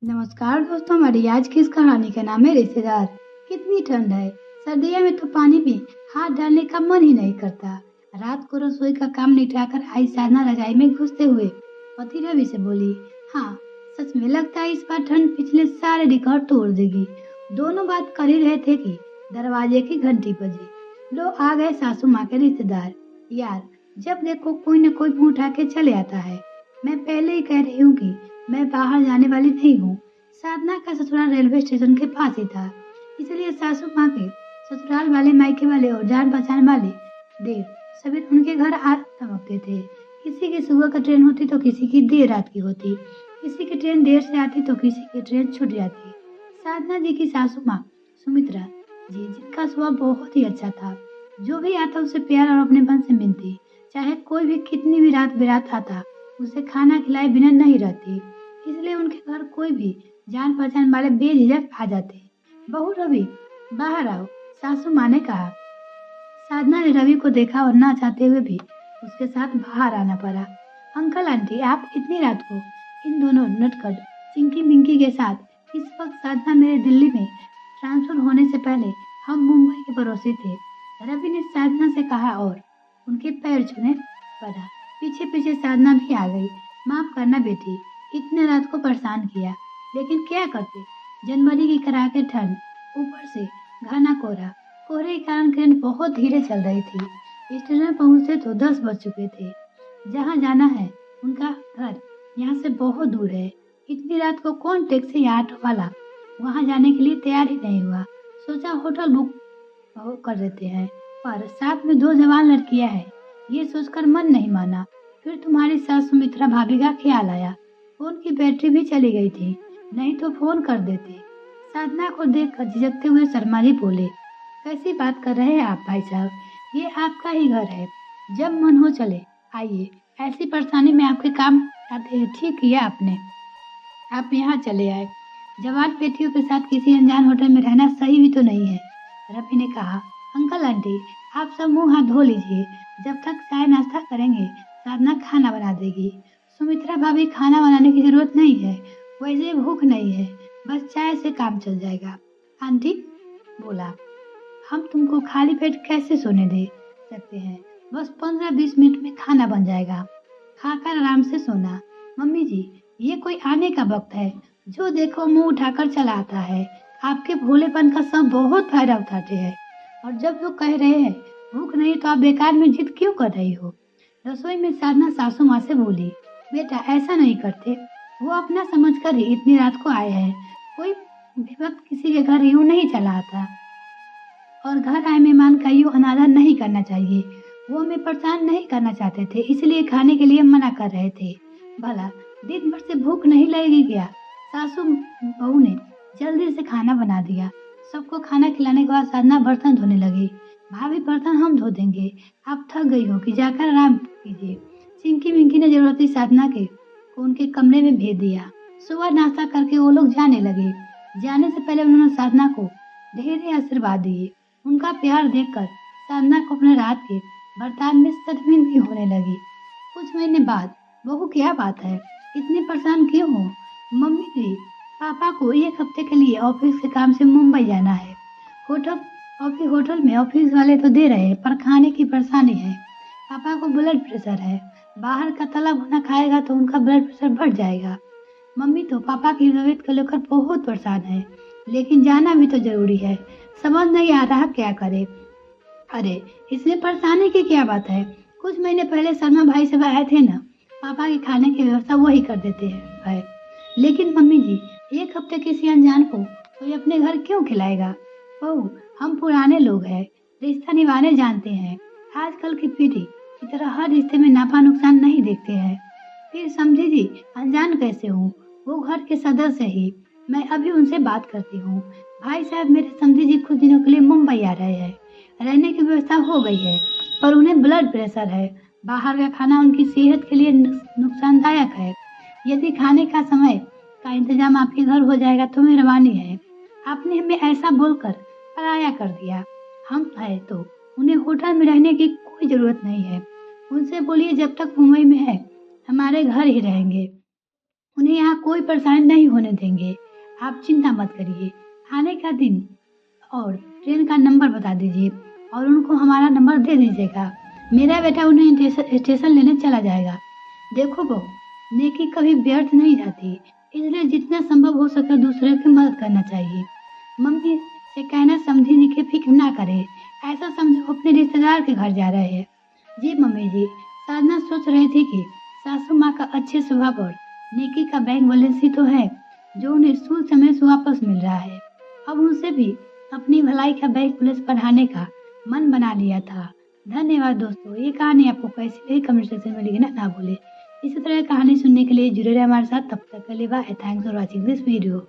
नमस्कार दोस्तों, हमारी आज की इस कहानी का नाम है रिश्तेदार। कितनी ठंड है। सर्दियों में तो पानी में हाथ डालने का मन ही नहीं करता। रात को रसोई का काम निपटाकर आई साधना रजाई में घुसते हुए पति रवि से बोली, हाँ सच में लगता है इस बार ठंड पिछले सारे रिकॉर्ड तोड़ देगी। दोनों बात कर ही रहे थे कि दरवाजे की घंटी बजी। लो आ गए सासू माँ के रिश्तेदार। यार जब देखो कोई न कोई मुंह उठा के चले आता है। मैं पहले ही कह रही हूँ कि मैं बाहर जाने वाली नहीं हूँ। साधना का ससुराल रेलवे स्टेशन के पास ही था, इसलिए सासू माँ के ससुराल वाले, मायके वाले और जान पहचान वाले देर सवेर उनके घर आ धमकते थे। किसी की सुबह का ट्रेन होती तो किसी की देर रात की होती, किसी की ट्रेन देर से आती तो किसी की ट्रेन छूट जाती। साधना जी की सासू माँ सुमित्रा जी, जिनका स्वभाव बहुत ही अच्छा था, जो भी आता उसे प्यार और अपनेपन से मिलती। चाहे कोई भी कितनी भी रात बेरात आता, उसे खाना खिलाए बिना नहीं रहती। इसलिए उनके घर कोई भी जान पहचान वाले बेझिझक आ जाते। बहू रवि बाहर आओ, सासू माँ ने कहा। साधना ने रवि को देखा और ना चाहते हुए भी उसके साथ बाहर आना पड़ा। अंकल आंटी, आप इतनी रात को? इन दोनों नटखट चिंकी मिंकी के साथ इस वक्त साधना मेरे दिल्ली में ट्रांसफर होने से पहले हम मुंबई के पड़ोसी थे, रवि ने साधना से कहा और उनके पैर छूने पड़ा। पीछे पीछे साधना भी आ गई। माफ करना बेटी, इतने रात को परेशान किया, लेकिन क्या करते। जनवरी की कड़ाके ठंड, ऊपर से घना कोहरा। कोहरे के कारण ट्रेन बहुत धीरे चल रही थी। स्टेशन पहुंचे तो 10 बज चुके थे। जहां जाना है उनका घर यहाँ से बहुत दूर है। इतनी रात को कौन टैक्सी या ऑटो वाला वहां जाने के लिए तैयार ही नहीं हुआ। सोचा होटल बुक कर देते हैं, पर साथ में 2 जवान लड़कियां हैं, ये सोचकर मन नहीं माना। फिर तुम्हारी सास सुमित्रा भाभी का ख्याल आया। फोन की बैटरी भी चली गई थी, नहीं तो फोन कर देते। साधना को देखकर झिझकते हुए शर्मा जी बोले, कैसी बात कर रहे हैं आप भाई साहब, ये आपका ही घर है, जब मन हो चले आइए। ऐसी परेशानी में आपके काम आते हैं। ठीक किया आपने, आप यहाँ चले आए। जवान बेटियों के साथ किसी अनजान होटल में रहना सही भी तो नहीं है, रवि ने कहा। अंकल आंटी, आप सब मुंह हाथ धो लीजिए, जब तक चाय नाश्ता करेंगे साधना खाना बना देगी। सुमित्रा भाभी, खाना बनाने की जरूरत नहीं है, वैसे भूख नहीं है, बस चाय से काम चल जाएगा। आंटी बोला, हम तुमको खाली पेट कैसे सोने दे सकते हैं, बस 15-20 मिनट में खाना बन जाएगा, खाकर आराम से सोना। मम्मी जी, ये कोई आने का वक्त है, जो देखो मुंह उठाकर चला आता है। आपके भोलेपन का सब बहुत फायदा उठाते हैं, और जब लोग कह रहे हैं भूख नहीं तो आप बेकार में जिद क्यों कर रही हो। रसोई में साधना सासू माँ से बोली, बेटा ऐसा नहीं करते, वो अपना समझकर ही इतनी रात को आए हैं। कोई भी वक्त किसी के घर यूं नहीं चला आता, और घर आए मेहमान का यूं अनादर नहीं करना चाहिए। वो हमें परेशान नहीं करना चाहते थे, इसलिए खाने के लिए मना कर रहे थे। भला दिन भर से भूख नहीं लगेगी क्या। सासू बहू ने जल्दी से खाना बना दिया। सबको खाना खिलाने के बाद साधना बर्तन धोने लगी। भाभी, बर्तन हम धो देंगे, आप थक गई हो कि जाकर आराम कीजिए। चिंकी मिंकी ने जरूरती साधना के को उनके कमरे में भेज दिया। सुबह नाश्ता करके वो लोग जाने लगे। जाने से पहले उन्होंने साधना को ढेर आशीर्वाद दिए। उनका प्यार देखकर साधना को अपने रात के बर्तान में शर्मिंदगी होने लगी। कुछ महीने बाद, बहू क्या बात है, इतनी परेशान क्यों हो। मम्मी जी, पापा को 1 हफ्ते के लिए ऑफिस के काम से मुंबई जाना है। होटल में ऑफिस वाले तो दे रहे हैं, पर खाने की परेशानी है। पापा को ब्लड प्रेशर है, बाहर का तला भुना खाएगा तो उनका ब्लड प्रेशर बढ़ जाएगा। मम्मी तो पापा की तबीयत को लेकर बहुत परेशान है, लेकिन जाना भी तो जरूरी है। समझ नहीं आ रहा क्या करे। अरे इसमें परेशानी की क्या बात है, कुछ महीने पहले शर्मा भाई सब आए थे ना, पापा के खाने की व्यवस्था वही कर देते हैं। लेकिन मम्मी जी, 1 हफ्ते किसी अनजान को कोई अपने घर क्यों खिलाएगा। बहू, हम पुराने लोग हैं, रिश्ता निभाने जानते हैं। आजकल की पीढ़ी की तरह हर रिश्ते में नापा नुकसान नहीं देखते हैं। फिर समझी जी, अनजान कैसे हूँ, वो घर के सदस्य ही, मैं अभी उनसे बात करती हूँ। भाई साहब, मेरे समझी जी कुछ दिनों के लिए मुंबई आ रहे हैं, रहने की व्यवस्था हो गई है, पर उन्हें ब्लड प्रेशर है। बाहर का खाना उनकी सेहत के लिए नुकसानदायक है। यदि खाने का समय का इंतजाम आपके घर हो जाएगा तो मेहरबानी है। आपने हमें ऐसा बोलकर पराया कर दिया। हम है तो उन्हें होटल में रहने की कोई जरूरत नहीं है। उनसे बोलिए जब तक मुंबई में है हमारे घर ही रहेंगे। उन्हें यहाँ कोई परेशानी नहीं होने देंगे। आप चिंता मत करिए। आने का दिन और ट्रेन का नंबर बता दीजिए और उनको हमारा नंबर दे दीजिएगा। मेरा बेटा उन्हें स्टेशन लेने चला जाएगा। देखो बहू, नेकी कभी व्यर्थ नहीं जाती, इसलिए जितना संभव हो सके दूसरे की मदद करना चाहिए। मम्मी से कहना समझी जी की फिक्र ना करे, ऐसा समझो अपने रिश्तेदार के घर जा रहे हैं। जी मम्मी जी, साधना सोच रही थी कि सासू माँ का अच्छे स्वभाव और नेकी का बैंक बैलेंस ही तो है जो उन्हें स्कूल समय से वापस मिल रहा है। अब उनसे भी अपनी भलाई का बैंक बैलेंस बढ़ाने का मन बना लिया था। धन्यवाद दोस्तों। ये कहानी आपको कैसी लगी कमेंट सेक्शन में लिखना ना भूले। इसी तरह कहानी सुनने के लिए जुड़े रहे हमारे साथ। तब तक के लिए bye. Thanks for watching this video.